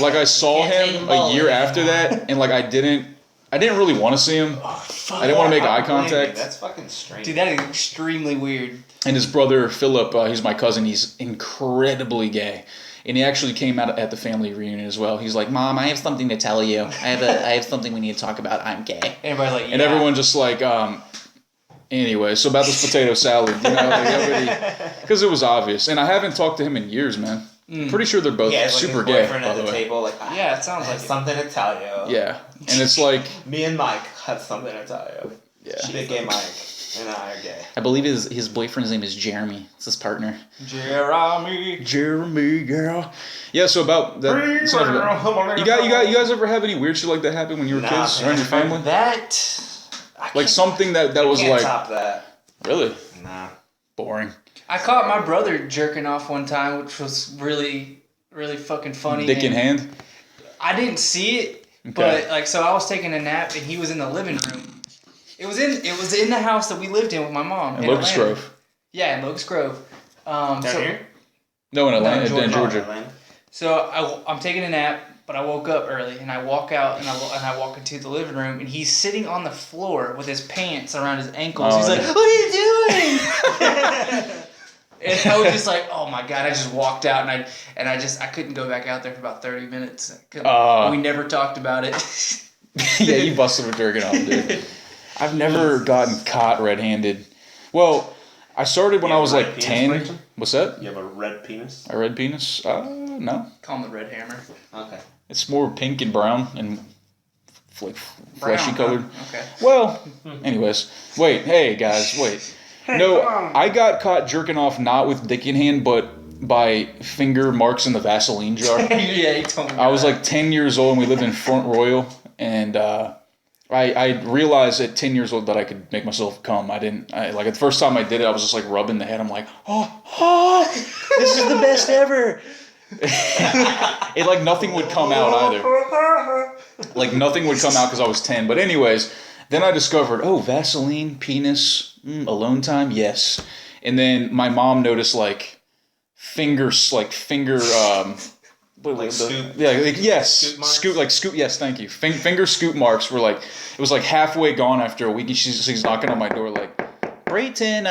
Like I saw him a year after that, and like I didn't really want to see him. I didn't want to make eye contact. That's fucking strange. Dude, that is extremely weird. And his brother Philip, he's my cousin. He's incredibly gay. And he actually came out at the family reunion as well. He's like, "Mom, I have something to tell you. I have something we need to talk about. I'm gay." Everybody's like, yeah. And everyone just like, anyway, so about this potato salad, because it was obvious. And I haven't talked to him in years, man. Pretty sure they're both super gay, by the way. Table, like, yeah, it sounds like something to tell you. Yeah, and it's like me and Mike have something to tell you. Yeah, big gay Mike and I are gay. I believe his boyfriend's name is Jeremy. It's his partner. Jeremy, girl. Yeah, so about that. You guys ever have any weird shit like that happen when you were kids or in your family? Like something that was like. Top that. Really? Nah. Boring. I caught my brother jerking off one time, which was really, really fucking funny. Dick in hand? I didn't see it, but like, so I was taking a nap and he was in the living room. It was in the house that we lived in with my mom. In Locust Grove. Yeah, in Locust Grove. Down here? No, in Atlanta, in Georgia. So I'm taking a nap, but I woke up early and I walk out and I walk into the living room and he's sitting on the floor with his pants around his ankles. He's like, "What are you doing?" And I was just like, oh my God, I just walked out and I couldn't go back out there for about 30 minutes. We never talked about it. Yeah, you busted with jerking off, dude. I've never gotten caught red-handed. Well, I started when I was like 10. Rachel? What's that? You have a red penis? A red penis? No. Call him the red hammer. Okay. It's more pink and brown and like fleshy colored. Huh? Okay. Well, anyways. Wait, hey guys, wait. No, I got caught jerking off not with dick in hand, but by finger marks in the Vaseline jar. Yeah, he told me. I was like 10 years old and we lived in Front Royal, and I realized at 10 years old that I could make myself come. Like the first time I did it, I was just like rubbing the head. I'm like, oh, this is the best ever. It like nothing would come out either. Like nothing would come out because I was 10. But anyways, then I discovered, Vaseline, penis, alone time, yes. And then my mom noticed like finger. Scoop? Yeah, yes. Scoop marks? Scoop, yes, thank you. Finger scoop marks were like, it was like halfway gone after a week, and she's knocking on my door like, Brayton,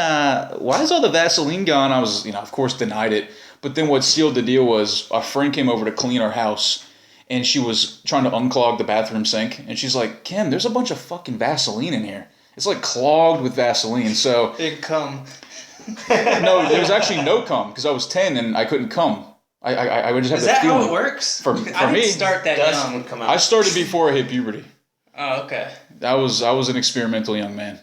why is all the Vaseline gone? I was, of course denied it. But then what sealed the deal was a friend came over to clean our house, and she was trying to unclog the bathroom sink, and she's like, Kim, there's a bunch of fucking Vaseline in here. It's like clogged with Vaseline, so... Big cum. No, there was actually no cum, because I was 10 and I couldn't cum. I would just have Is that that feeling. how it works? For I me, didn't start that Dust young. would come out. I started before I hit puberty. Oh, okay. I was an experimental young man.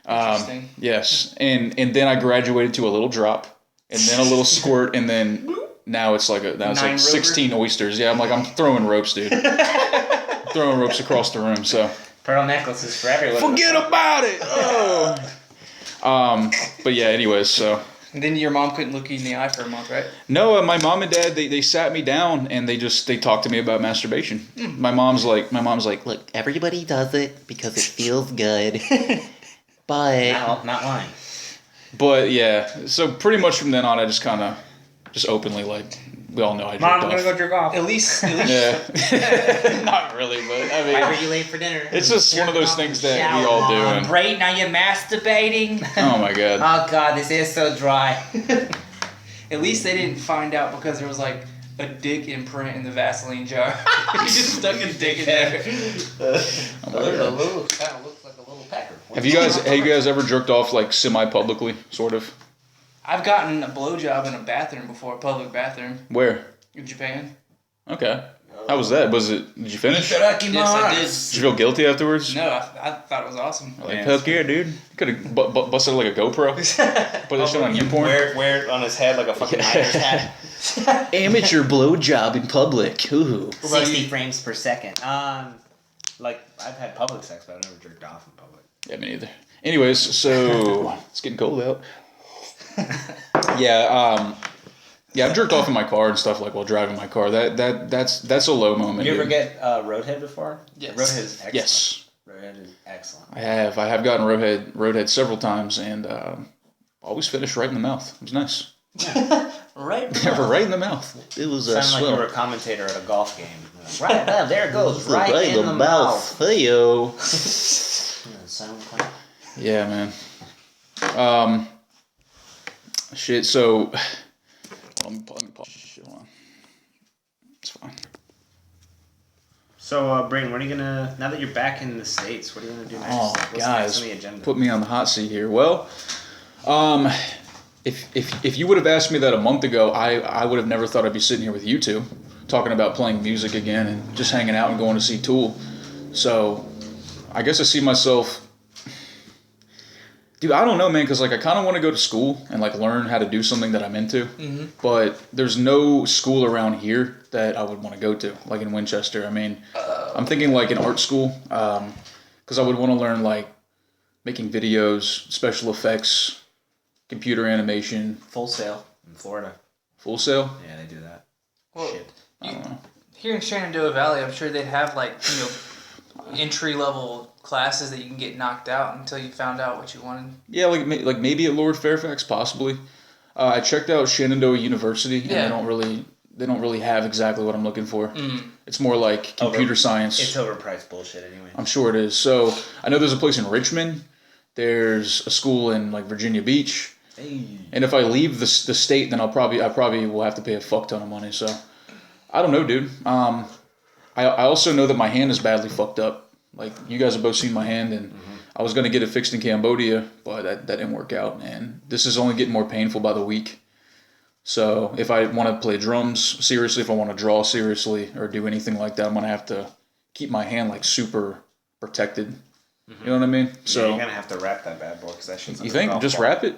Interesting. Yes, and then I graduated to a little drop, and then a little squirt, and then now it's like 16 oysters. Yeah, I'm throwing ropes, dude. Throwing ropes across the room. So Pearl necklaces for everyone. forget about it. Oh. But yeah, anyways, so. And then your mom couldn't look you in the eye for a month, right? No, my mom and dad they sat me down and they talked to me about masturbation. My mom's like, look, Everybody does it because it feels good. But Not lying. but yeah. So pretty much from then on, I just kind of openly we all know I jerked Mom, I'm off. gonna go jerk off. At least. Yeah, not really, but I why were mean, you late for dinner? it's just one of those things that we all do. And, Great, now you're masturbating. oh my god. Oh god, this is so dry. At least they didn't find out because there was like a dick imprint in the Vaseline jar. You just stuck a dick in there. Oh my god. Kind of looks like a little pecker. Have you guys ever jerked off like semi-publicly, sort of? I've gotten a blowjob in a bathroom before, a public bathroom Where? in Japan. Okay. How was that? Did you finish? Yes, I did. Did you feel guilty afterwards? No, I thought it was awesome. Like, heck yeah, dude. You could have busted like a GoPro. Put that shit on YouPorn. Wear it on his head like a fucking miner's hat. Amateur blowjob in public. Ooh. 60 frames per second. Like, I've had public sex, but I've never jerked off in public. Yeah, me neither. Anyways, so it's getting cold out. Yeah, I've jerked off in my car and stuff like while driving my car. That's a low moment. You ever dude. get Roadhead before? Yes. Roadhead is excellent. Yes. Roadhead is excellent. I have gotten roadhead several times and always finished right in the mouth. It was nice. Right. Right in the mouth. It was Sounded like you swell. were a commentator at a golf game. Right, there it goes. Right in the mouth. Hey-yo. Sound kind of... Yeah, man. Shit, so... Let me pause. Shit, hold on. It's fine. So, Brayden, what are you gonna... Now that you're back in the States, what are you gonna do next? Oh, What's guys, next on the agenda? put me on the hot seat here. Well, if you would have asked me that a month ago, I would have never thought I'd be sitting here with you two, talking about playing music again and just hanging out and going to see Tool. So, I guess I see myself... Dude, I don't know, man, because like I kind of want to go to school and like learn how to do something that I'm into, but there's no school around here that I would want to go to, like in Winchester. I mean, I'm thinking like an art school, because I would want to learn like making videos, special effects, computer animation. Full Sail in Florida. Full Sail? Yeah, they do that. Well, Shit. I don't know. here in Shenandoah Valley, I'm sure they'd have like entry level classes that you can get knocked out until you found out what you wanted. Yeah, like maybe at Lord Fairfax, possibly. I checked out Shenandoah University, and Yeah. they don't really have exactly what I'm looking for. It's more like computer science. It's overpriced bullshit anyway. I'm sure it is. So I know there's a place in Richmond. There's a school in like Virginia Beach. Hey. And if I leave the state, then I probably will have to pay a fuck ton of money. So I don't know, dude. I also know that my hand is badly fucked up. Like, you guys have both seen my hand, and I was going to get it fixed in Cambodia, but that didn't work out. And this is only getting more painful by the week. So if I want to play drums seriously, if I want to draw seriously, or do anything like that, I'm going to have to keep my hand, like, super protected. You know what I mean? So you're going to have to wrap that bad boy, because that shit's... You think? Just wrap it?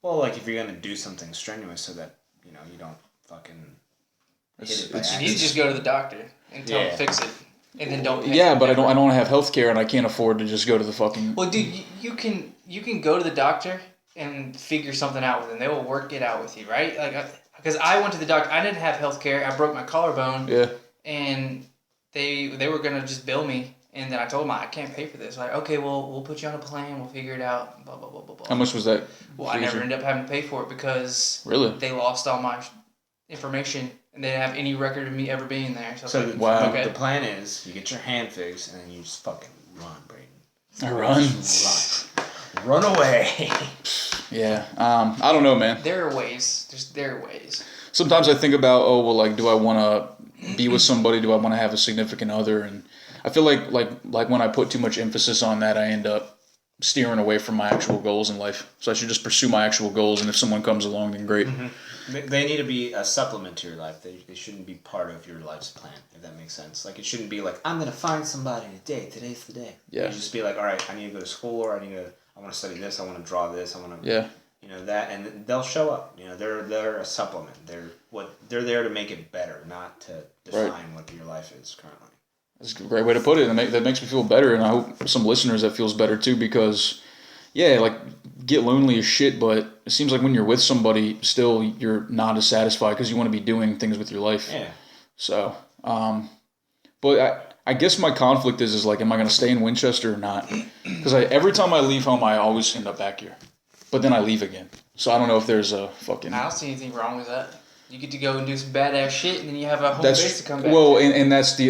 Well, like, if you're going to do something strenuous so that, you know, you don't fucking hit it by accident. You just go to the doctor and tell them to fix it. And then don't pay. Yeah, but I don't have health care, and I can't afford to just go to the fucking... Well, dude, you can go to the doctor and figure something out with them. They will work it out with you, right? Like, because I went to the doctor. I didn't have health care. I broke my collarbone. Yeah. And they were going to just bill me. And then I told them, I can't pay for this. Like, okay, well, we'll put you on a plan. We'll figure it out. Blah, blah, blah, blah, blah. How much was that? Well, I never ended up having to pay for it because really they lost all my information. And they didn't have any record of me ever being there. So like, wow. Okay. The plan is, you get your hand fixed, and then you just fucking run, Brayden. I run? Run away. Yeah. I don't know, man. There are ways. There are ways. Sometimes I think about, oh, well, like, do I want to be with somebody? Do I want to have a significant other? And I feel like when I put too much emphasis on that, I end up steering away from my actual goals in life. So I should just pursue my actual goals, and if someone comes along, then great. Mm-hmm. They need to be a supplement to your life. They shouldn't be part of your life's plan, if that makes sense. Like, it shouldn't be like, I'm going to find somebody today. Today's the day. Yeah. You just be like, all right, I need to go to school, or I want to study this, I want to draw this, I want to... Yeah. You know, that, and they'll show up. You know, they're a supplement. They're there to make it better, not to define what your life is currently. That's a great way to put it, and that makes me feel better, and I hope some listeners that feels better too, because, yeah, like, get lonely as shit, but it seems like when you're with somebody, still you're not as satisfied because you want to be doing things with your life. Yeah. So, but I guess my conflict is like, am I going to stay in Winchester or not? Because every time I leave home, I always end up back here, but then I leave again. So I don't know if there's a fucking... I don't see anything wrong with that. You get to go and do some badass shit, and then you have a home base to come back. Well, and that's the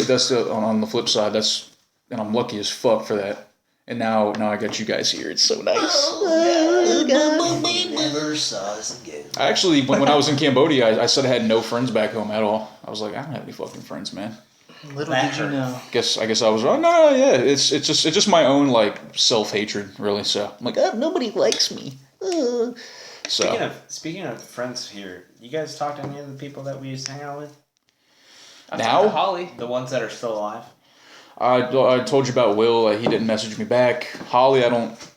on the flip side. And I'm lucky as fuck for that. And now I got you guys here. It's so nice. Never saw us again. Actually, when I was in Cambodia, I said I had no friends back home at all. I was like, I don't have any fucking friends, man. Little did you know. I guess I was wrong. No, yeah. It's just my own, like, self-hatred, really. So I'm like, Nobody likes me. Speaking of friends here, you guys talk to any of the people that we used to hang out with? I talked to Holly. The ones that are still alive? I told you about Will. He didn't message me back. Holly,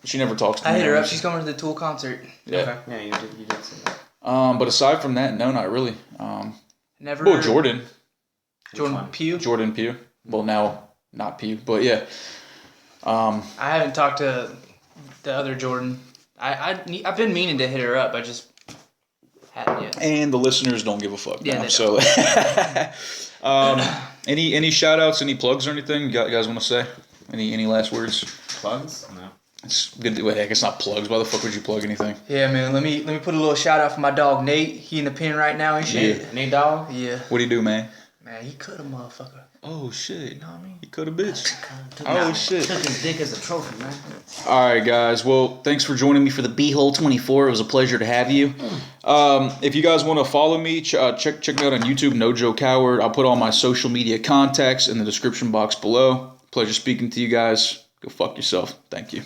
she never talks to me. I hit her up. She's coming to the Tool concert. Yeah. Okay. Yeah, you did say that. But aside from that, no, not really. Never. Well, Jordan Pugh. Jordan Pugh. Well, now not Pugh, but yeah. I haven't talked to the other Jordan. I've been meaning to hit her up. I just hadn't yet. And the listeners don't give a fuck. Yeah, now, they so. Any shout outs, any plugs or anything you guys want to say? Any last words? Plugs? No. It's good. Heck, it's not plugs. Why the fuck would you plug anything? Yeah, man. Let me put a little shout out for my dog Nate. He in the pen right now and shit. Yeah. Nate dog? Yeah. What do you do, man? Man, he cut a motherfucker. Oh shit! You know what I mean? He cut a bitch. Oh shit! Took his dick as a trophy, man. All right, guys. Well, thanks for joining me for the B-Hole 24. It was a pleasure to have you. If you guys want to follow me, check me out on YouTube, No Joe Coward. I'll put all my social media contacts in the description box below. Pleasure speaking to you guys. Go fuck yourself. Thank you.